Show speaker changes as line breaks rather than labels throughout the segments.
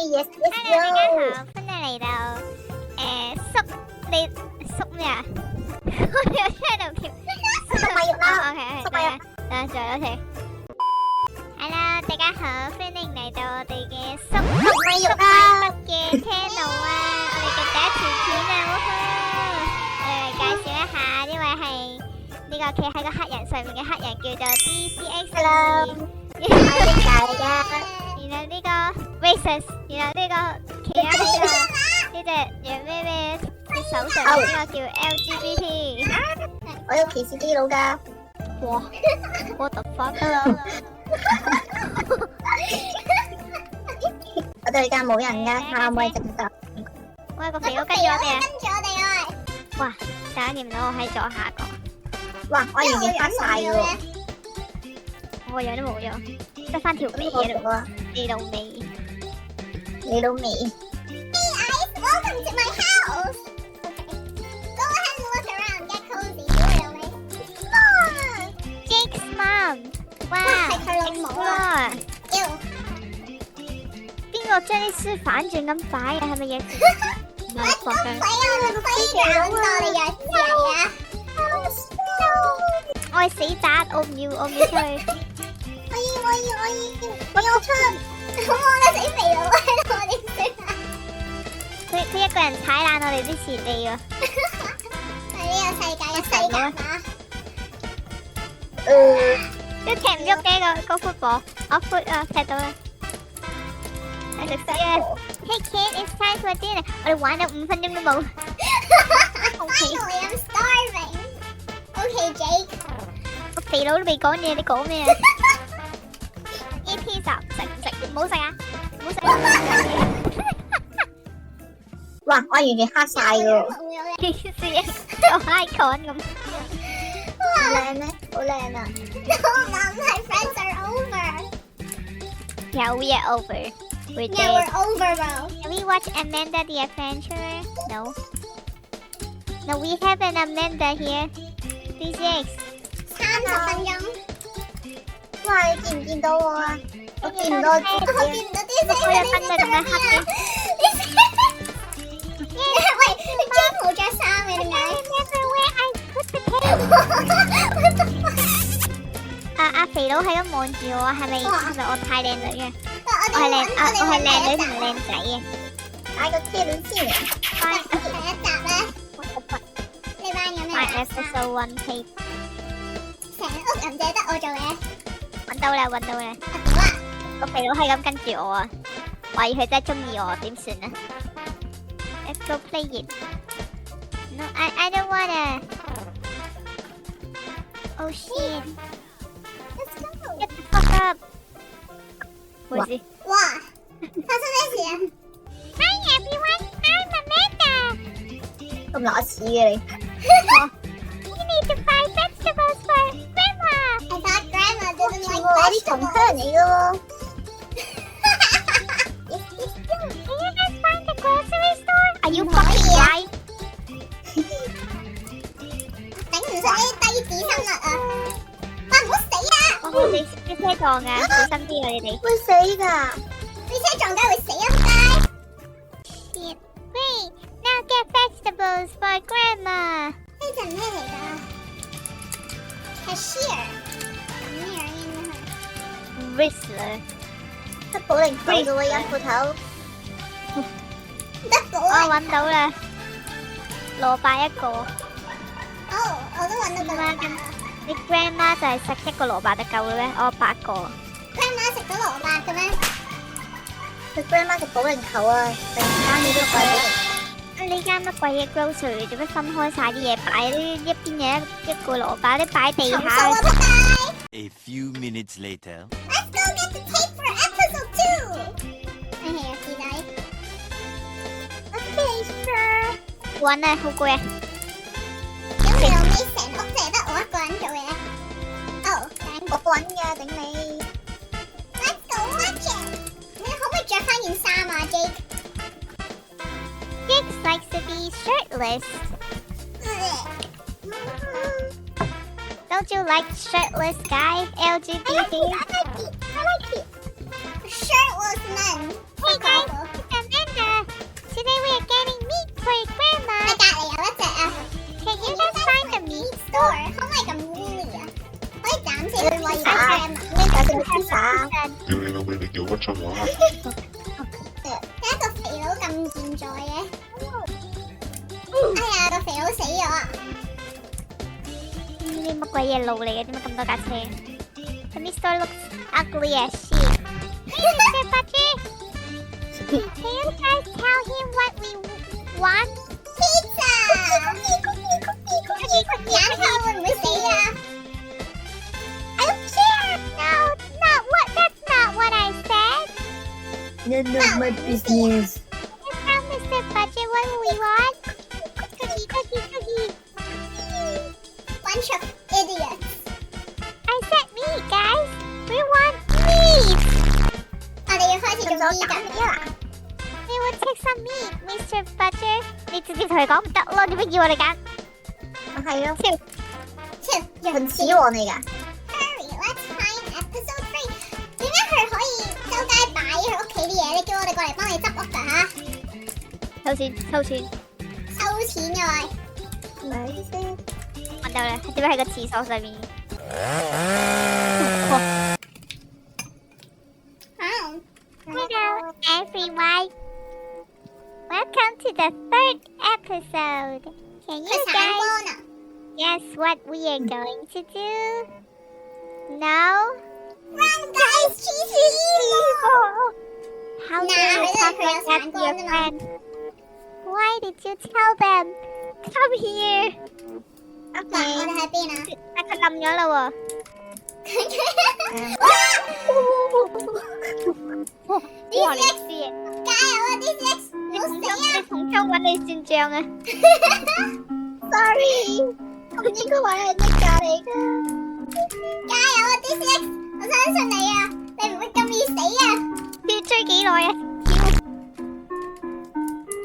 Yes yes
Hello，大家
yo。
好，歡迎嚟到你縮咩啊？我有聽到叫
粟米肉啦，
OK，
粟米肉。
等再多謝。Hello，大家好，歡迎嚟到我哋嘅粟
米肉啦，
嘅 channel 啊！我哋嘅第一條片啊，哇哈！我哋嚟介紹一下，呢位係呢個企喺個黑人上面嘅黑人，叫做 DCX。
Hello，我係點解嘅？
然後呢個 racist，然後呢個企喺呢隻羊咩咩嘅手上面呢個叫 LGBT。
我有歧視基佬㗎。
哇！What the fuck！
我哋間冇人㗎，可唔可以直接？
喂，個肥佬跟住我哋啊！
跟住我哋啊！
哇！大家見唔到我喺左下角，
哇！我完全黑晒㗎喎。
我個樣都冇咗，得翻條尾喺度，
啊！
地道尾。
你老味。
Hey guys, welcome to my house. Okay, go ahead and look around, get cozy. Come on.
Jake's mom，哇
係佢老母啊
！Explore，
Ew.
邊個將啲書反轉咁擺嘅？係咪嘢？唔係放嘅。
喺我哋 playground 度，你弱智嚟啊！
我係死宅，我唔要出去。
我要出，我個死肥佬喺度，我點算啊？
佢一個人踩爛我哋啲前地喎。
喺呢個世界嘅世界啊！
都踢唔喐嘅個 football，我 foot 啊踢到啦。係食屎啊 ！Hey kid, it's time for dinner。我哋玩咗5分鐘都冇。
Finally, I'm starving. Okay, Jake.
個肥佬都未講嘢，你講咩啊？A pizza 食唔食？唔好食啊！唔好食啊！
哇！我完全黑晒㗎喎。
幾時個 icon 咁？
好靚咩？好靚啊！
No, Mom, my friends are over.
Yeah, we are over. We're
Yeah,
dead.
we're over, bro.
Can we watch Amanda the Adventurer? No. No, we have an Amanda here. DCX.
30分鐘，
哇！你見唔見到我啊？我見唔到自
我
己。
見唔到啲
我有分到咁樣黑嘅。
喂，你真冇着衫嘅點解？
阿肥佬係咁望住我，係咪我太靚女啊？我係靚女同埋靚仔嘅。
帶個車輪先嚟。
第一集咧，呢班咁
My
嘅
episode 1 tape。
成屋人淨係得我做嘢，
揾到啦！
好啦，
個肥佬係咁跟住我啊！懷疑佢真係中意我，點算啊？Let's go play it. No, I don't wanna. Oh shit! Get the fuck up! 冇事。
哇，發生咩事啊？
Hi everyone, I'm Amanda.
咁乸屎嘅你。
You need to buy vegetables for Grandma.
I thought Grandma didn't
似
like
喎，我啲同鄉人
vegetables.
嚟嘅喎。
Can you guys find the grocery store? Are you fucking right?
頂唔順呢啲低脂生物啊！哇，唔好死啊！
我好似啲車撞啊，小心啲啊你哋。
會死㗎。
你車撞梗係會死啊！仆街！
Shit. Wait, now get vegetables for Grandma.
呢隻咩嚟㗎？Cashier 咩樣應該係？
Whistler.
得保齡球啫喎，間鋪頭。
得寶
我
啊！
揾到啦，蘿蔔一個。
哦，我都揾到個蘿蔔啦。
你 grandma 就係食一個蘿蔔就夠啦咩？我8個。
Grandma 食到蘿蔔嘅咩？
佢 grandma 食保齡球啊，突然間呢個鬼。
呢間乜鬼嘢 grocery 做咩分開晒啲嘢擺？呢一邊有一個蘿蔔，啲擺地
重數啊！
下。
仆街
A few minutes later.！Let's
go get the tape for episode 2。哎呀，師弟。Okay, sure。
揾啊，好攰啊！
咁你老尾成屋淨係得我一個人做嘢。哦，
我揾㗎，頂你。
Let's go watch it。你可唔可以着翻件衫啊，Jake？
Jake likes to be shirtless. Don't you like shirtless guy? LGBT?
I like it. Shirtless men.
Hey guys,
威打，咩就食披薩？
屌你老味，你叫乜春話？
一個肥佬咁健在嘅。哎呀，個肥佬死咗啊！
呢啲乜鬼嘢路嚟嘅？點解咁多架車？The Mr. looks ugly as shit. Mr. Patrick, can you guys tell him what we want?
Pizza！眼透會唔會死啊
I don't care. No, not what. That's not what I said.
None of my business.
Just tell Mr. Patrick what we want. Cookie.
Bunch of idiots！
I said meat, guys. We want meat.
我哋要開始做
咁
B 㗎。
樣啊？
We will take some meat, Mr. Patrick. 你直接同佢講唔得咯，點解要我哋揀？
係咯，
超
人子王嚟㗎。
Hurry，let's find episode 3。點解佢可以周街擺佢屋企啲嘢？你叫我哋過嚟幫你執屋㗎嚇？
收錢。
收錢嘅喂。
咪先，
揾到啦，點解喺個廁所上面？Hello, everyone. Welcome to the third episode. Can
佢
you
散
guys
光啊！
guess what we are going to do? No?
Run guys, she's evil!
How
Nah,
dare you
I
talk
didn't
like that to your
hear
friend? Why did you tell them? Come here.
嗱，我哋喺邊啊？
但佢冧咗啦喎。哇！你知嘢，
加油啊！D6，唔好死啊！
你同槍揾你算賬啊！
sorry，我唔應該話你係咩架嚟㗎。
加油啊！D6，我相信你啊！你唔會咁易死啊！
你要追幾耐啊？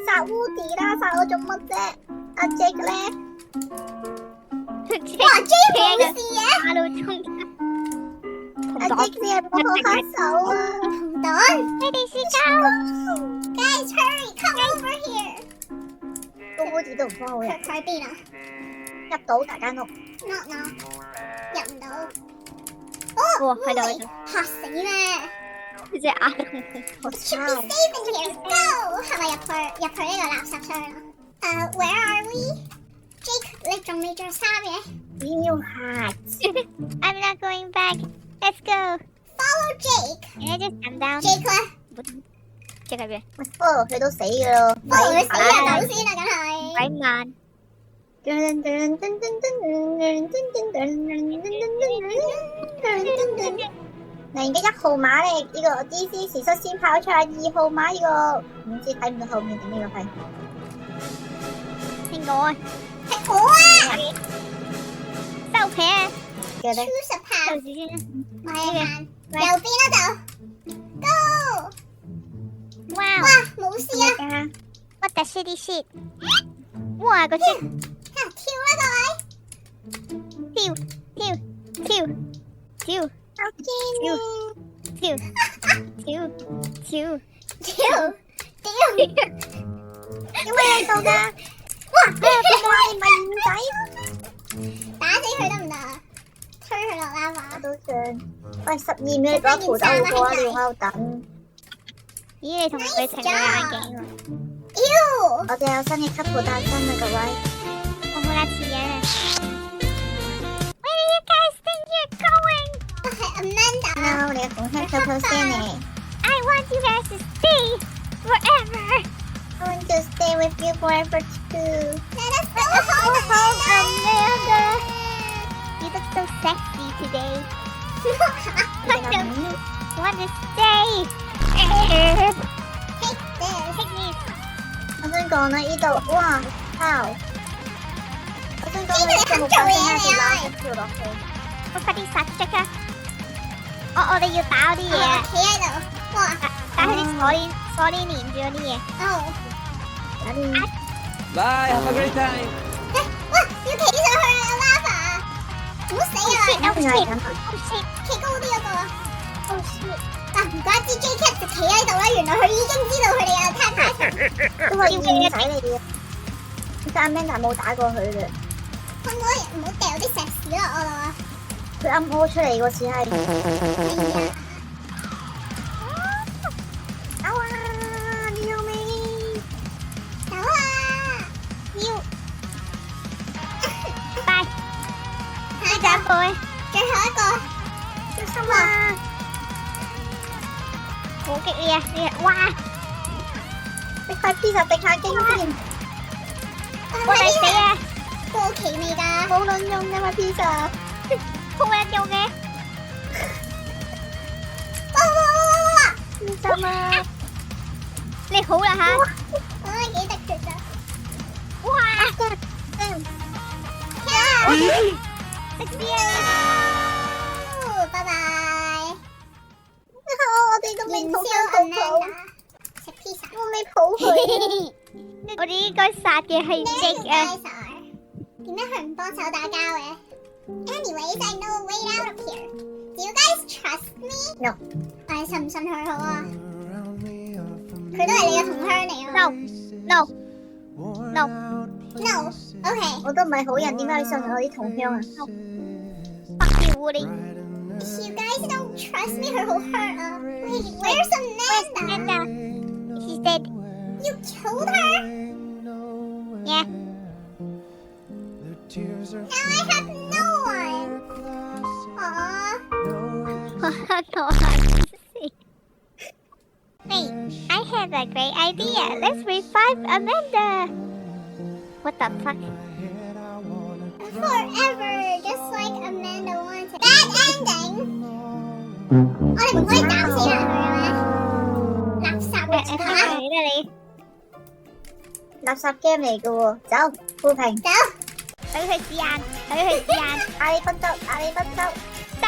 殺烏迪啦，殺我做乜啫？阿 Jake 咧，
哇，J 冇事嘅，
馬路中間。
阿 Jake 你係幫我黑手啊！
紅黨
你哋試交。
，Guys hurry，come over here。
個烏迪都唔幫我入，
佢喺邊啊
入到大間屋。
？Not no，入唔到。
哇，喺度喺度，
嚇死咩
佢隻眼
我
？Should
操
be！safe in here. Go！係咪入去呢個垃圾箱啊？Where are we？Jake，你仲未着衫嘅
邊要下？
I'm not going back. Let's go.
？Follow Jake。
Can I just come down?
Jake 咧
Check 入邊。
喂，follow 佢都死㗎咯。
，follow 佢死人頭先啊，梗係。
鬼慢。
嚟嘅1號碼咧，呢個 DC 時率先跑出嚟，2號碼呢個唔知睇唔到後面定呢個係？
聽我啊！
係我啊
收皮啊！
嘅咧，
！Choose a
收
path。
住先啦。
我係行右邊嗰度。Go！
哇
哇，冇事啊！
！What the shitty shit！哇，個 shit！
跳啦
跳！
我見你
跳！
跳！
點解喺度㗎？哇！你咪唔使，
打死佢得唔得啊？推佢落啦嘛
我！都想。喂，12秒你嗰條走好過啊！你仲喺度等。
咦，你同佢情侶眼鏡喎？
妖！
我哋有新嘅 couple 誕生啦，各位。
我好啦，似樣啊！Where do you guys think you're going？
我係 Amanda。
Hello，你嘅紅香臭臭先嚟。
I want you guys to stay forever.
I want to stay with you forever too.
Let us go home,
Amanda. You look so sexy today. I don't want to stay.
Take this.
Take me.
我想講咧，呢度哇，靠！我想講咧，呢度木板真係跌落跳落去。
我快啲殺出啊！我哋要打嗰啲嘢啊！
企喺度。哇！
打佢啲鎖鏈連住嗰啲嘢。
哦。
有啲
Bye, have a great time.
哇！要企上去啊，Lava！唔好死啊！
原來係咁啊！
企高啲嗰個啊！嗱，唔怪之 J.K. 就企喺度啦，原來佢已經知道佢哋有 tap
都係燕仔嚟嘅。但 Amanda 冇打過佢嘅，
可唔可以唔好掉啲石屎落我度啊？
佢啱屙出嚟嗰時係。啊哇！你有未？
走啊！
要拜呢隻背，
最後一個，
小心啊！
好激烈啊！呢隻哇，
食塊 pizza 定下經先，
我哋死啊！
過期未㗎？
冇卵用㗎嘛 pizza。
好有用嘅，
哇！
小心啊！
你好啦吓！
唉，幾得絕啊！
哇！食啲啊！
拜拜。
我哋都未
燃燒
抱緊抱
Amanda，食 pizza。
我未抱佢。
我哋應該殺嘅係 Jake 啊！
點解佢唔幫手打交嘅 ？Anyways, I know a way out of here. Do you guys trust me?
No.
我哋信唔信佢好啊？佢都係你嘅同鄉嚟啊
No no
！No. Okay.
我都唔係好人，點解你信我啲同鄉啊？
fuck you Woody！
You guys don't trust me，佢好 hurt 啊！Wait, where's Amanda?
Amanda, she's dead.
You killed her?
Yeah.
Now I have no one. Aww.
No, I can see. Hey, I have a great idea. Let's revive Amanda. What the fuck?
Forever, just like Amanda wanted. Bad ending. 我哋唔可以搞死佢嘅咩？垃圾嘅
係啦你，
垃圾 game 嚟嘅喎，走，負評，
走。
俾佢試眼，俾佢試眼，
阿里不周，阿里不周。
得。